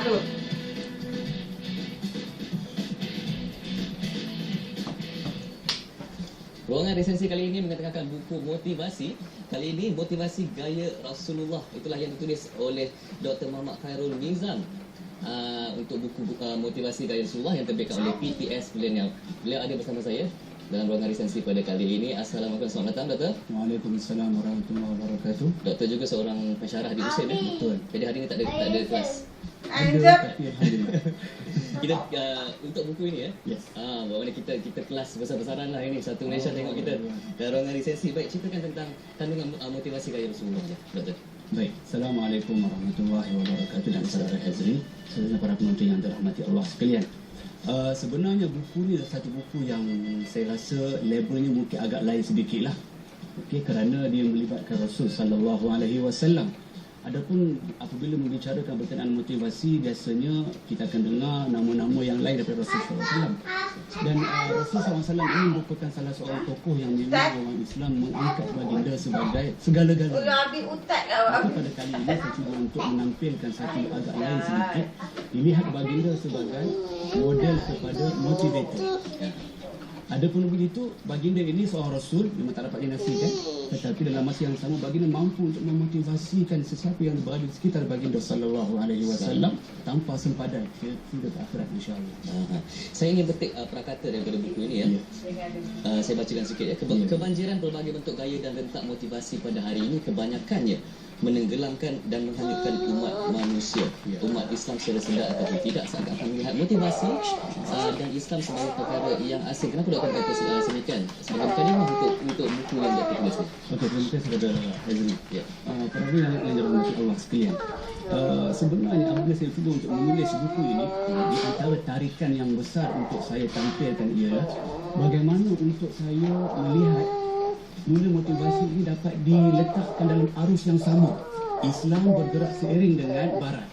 tu. Ruangan resensi kali ini mengetengahkan buku motivasi. Kali ini motivasi gaya Rasulullah. Itulah yang ditulis oleh Dr. Muhammad Khairul Nizam. Untuk buku motivasi gaya Rasulullah yang terbitkan oleh PTS Millennial. Beliau ada bersama saya dalam ruangan resensi pada kali ini. Assalamualaikum, selamat datang Doktor. Waalaikumsalam warahmatullahi wabarakatuh. Doktor juga seorang pensyarah di USIM. Betul. Jadi hari ini tak ada kelas. Anjep. Tapi alhamdulillah. Kita untuk buku ini ya. Yes. Bagaimana kita kelas besar-besaran lah ini. Satu Malaysia tengok kita dalam ruangan resensi. Baik, ceritakan tentang kandungan motivasi gaya Rasulullah je, Doktor. Baik. Assalamualaikum warahmatullahi wabarakatuh dan saudara Hazri, saudara para penonton yang dirahmati Allah sekalian. Sebenarnya buku ni satu buku yang saya rasa labelnya mungkin agak lain sedikit lah. Okey, kerana dia melibatkan Rasul sallallahu alaihi wasallam. Adapun apabila membicarakan berkenaan motivasi, biasanya kita akan dengar nama-nama yang lain daripada Rasul sallallahu alaihi wasallam. Dan Rasul sallallahu alaihi wasallam ini merupakan salah seorang tokoh yang dimana orang Islam mengangkat baginda sebagai segala-galanya. Ular habis utat lah. Maka pada kali ini saya cuba untuk menampilkan satu agak lain sedikit, dilihat baginda sebagai model kepada motivator. Adapun begitu, baginda ini seorang Rasul, memang tak dapat dinafikan, tetapi dalam masa yang sama baginda mampu untuk memotivasikan sesiapa yang berada di sekitar baginda sallallahu alaihi wasallam tanpa sempadan hingga ke akhirat insya-Allah. Saya ingin petik prakata daripada buku ini ya. Saya bacakan sikit ya. Kebanjiran pelbagai bentuk gaya dan rentak motivasi pada hari ini kebanyakannya menenggelamkan dan menghanyutkan umat manusia. Umat Islam secara sedar ataupun tidak seakan-akan melihat motivasi dan Islam sebagai perkara yang asing. Kenapa Doktor kata sedemikian? Sebagai mukadimah untuk buku yang Doktor tulis ni. Okey, terima kasih kepada Hazri. Para yang dirahmati Allah sekalian. Sebenarnya apabila saya cuba untuk menulis buku ini, di antara tarikan yang besar untuk saya tampilkan ialah bagaimana untuk saya melihat mula motivasi ini dapat diletakkan dalam arus yang sama. Islam bergerak seiring dengan Barat.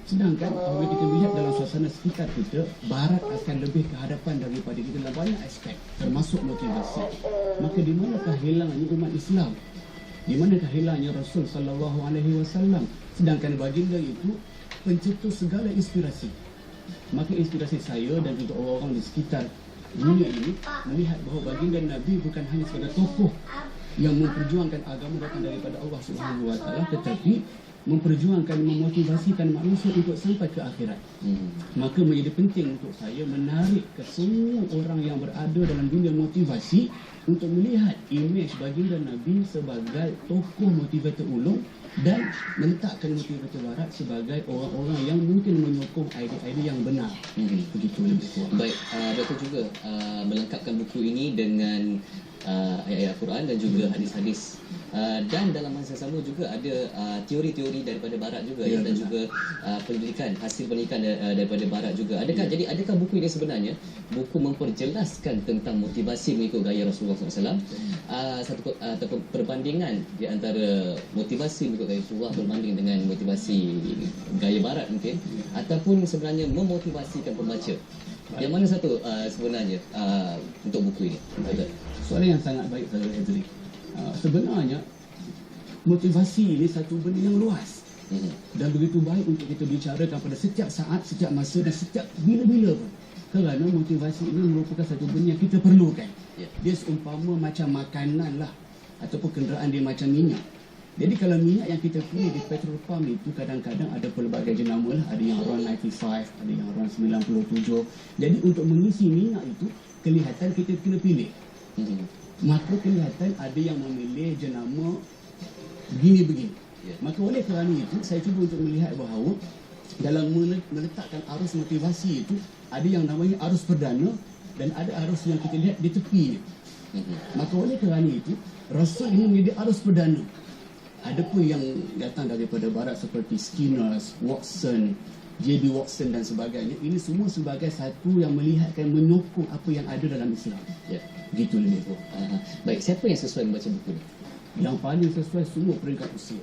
Sedangkan apabila kita lihat dalam suasana sekitar kita, Barat akan lebih ke hadapan daripada kita dalam banyak aspek, termasuk motivasi. Maka di manakah hilangnya umat Islam? Di manakah hilangnya Rasul sallallahu alaihi wasallam? Sedangkan baginda itu pencetus segala inspirasi. Maka inspirasi saya dan juga orang-orang di sekitar dunia ini melihat bahawa baginda Nabi bukan hanya sebagai tokoh yang memperjuangkan agama datang daripada Allah Subhanahu Wa Taala, tetapi memperjuangkan, memotivasikan manusia untuk sampai ke akhirat. Maka menjadi penting untuk saya menarik ke semua orang yang berada dalam dunia motivasi untuk melihat imej baginda Nabi sebagai tokoh motivator ulung dan meletakkan motivator Barat sebagai orang-orang yang mungkin menyokong idea-idea yang benar. Begitu lebih kurang. Baik, Doktor juga melengkapkan buku ini dengan ayat-ayat Al-Quran dan juga hadis-hadis. Dan dalam masa sama juga ada teori-teori daripada Barat juga dan juga pendidikan, hasil pendidikan daripada Barat juga. Adakah buku ini sebenarnya buku memperjelaskan tentang motivasi mengikut gaya Rasulullah SAW? Ataupun perbandingan di antara motivasi mengikut gaya Rasulullah berbanding dengan motivasi gaya Barat mungkin, ataupun sebenarnya memotivasikan pembaca. Yang mana satu sebenarnya untuk buku ini? Soalan yang sangat baik saudara Hazri. Sebenarnya motivasi ini satu benda yang luas dan begitu baik untuk kita bicarakan pada setiap saat, setiap masa dan setiap bila-bila pun. Kerana motivasi ini merupakan satu benda yang kita perlukan. Dia seumpama macam makanan lah, ataupun kenderaan dia macam minyak. Jadi kalau minyak yang kita pilih di petrol pump itu kadang-kadang ada pelbagai jenama lah. Ada yang around 95, ada yang around 97. Jadi untuk mengisi minyak itu, kelihatan kita kena pilih. Maka kelihatan ada yang memilih jenama begini-begini. Maka oleh kerana itu, saya cuba untuk melihat bahawa dalam meletakkan arus motivasi itu, ada yang namanya arus perdana dan ada arus yang kita lihat di tepinya. Maka oleh kerana itu, Rasul ini menjadi arus perdana. Ada pun yang datang daripada Barat seperti Skinner, Watson, J.B. Watson dan sebagainya. Ini semua sebagai satu yang melihatkan, menyokong apa yang ada dalam Islam. Gitu lebih kurang. Baik, siapa yang sesuai membaca buku ini? Yang paling sesuai semua peringkat usia.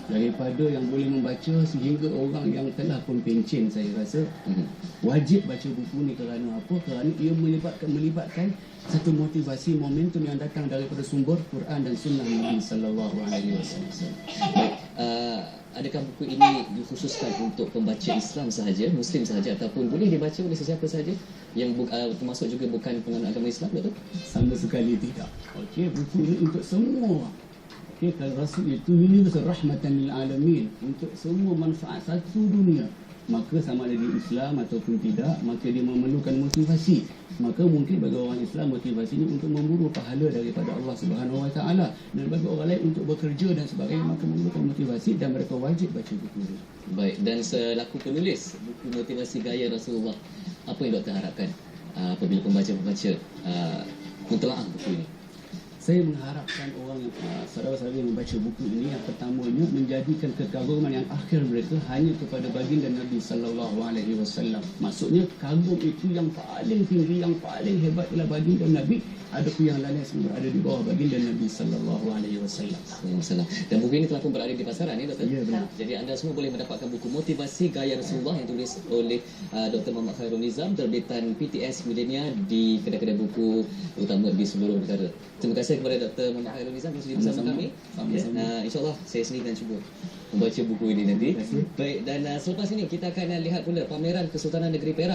Daripada yang boleh membaca sehingga orang yang telah pun pencen, saya rasa wajib baca buku ni. Kerana apa? Kerana ia melibatkan satu motivasi, momentum yang datang daripada sumber Quran dan Sunnah Nabi sallallahu alaihi wasallam. Baik, adakah buku ini dikhususkan untuk pembaca Islam sahaja, Muslim sahaja, ataupun boleh dibaca oleh sesiapa sahaja yang termasuk juga bukan penganut agama Islam, betul? Sama sekali tidak. Okey, buku ini untuk semua. Okey, kalau Rasul itu universal rahmatan lil alamin, untuk semua manfaat satu dunia. Maka sama ada di Islam ataupun tidak, maka dia memerlukan motivasi. Maka mungkin bagi orang Islam motivasinya untuk memburu pahala daripada Allah Subhanahu Wa Taala, dan bagi orang lain untuk bekerja dan sebagainya, maka memerlukan motivasi dan mereka wajib baca buku ini. Baik, dan selaku penulis buku Motivasi Gaya Rasulullah, apa yang doktor harapkan apabila pembaca-pembaca mentelaah buku ini? Saya mengharapkan orang saudara-saudara yang membaca buku ini, yang pertamanya menjadikan kekaguman yang akhir mereka hanya kepada baginda Nabi sallallahu alaihi wasallam. Maksudnya kagum itu yang paling tinggi, yang paling hebat ialah baginda Nabi. Adapun yang lain semua ada di bawah baginda Nabi sallallahu alaihi wasallam. Dan buku ini telah pun berada di pasaran, ya doktor? Ya, benar. Jadi anda semua boleh mendapatkan buku Motivasi Gaya Rasulullah yang tulis oleh Dr. Muhammad Khairul Nizam, terbitan PTS Millenia di kedai-kedai buku utama di seluruh negara. Terima kasih kepada Dr. Muhammad Khairul Nizam yang sudah bersama kami. InsyaAllah saya sendiri akan cuba membaca buku ini nanti. Baik, dan selepas ini kita akan lihat pula pameran Kesultanan Negeri Perak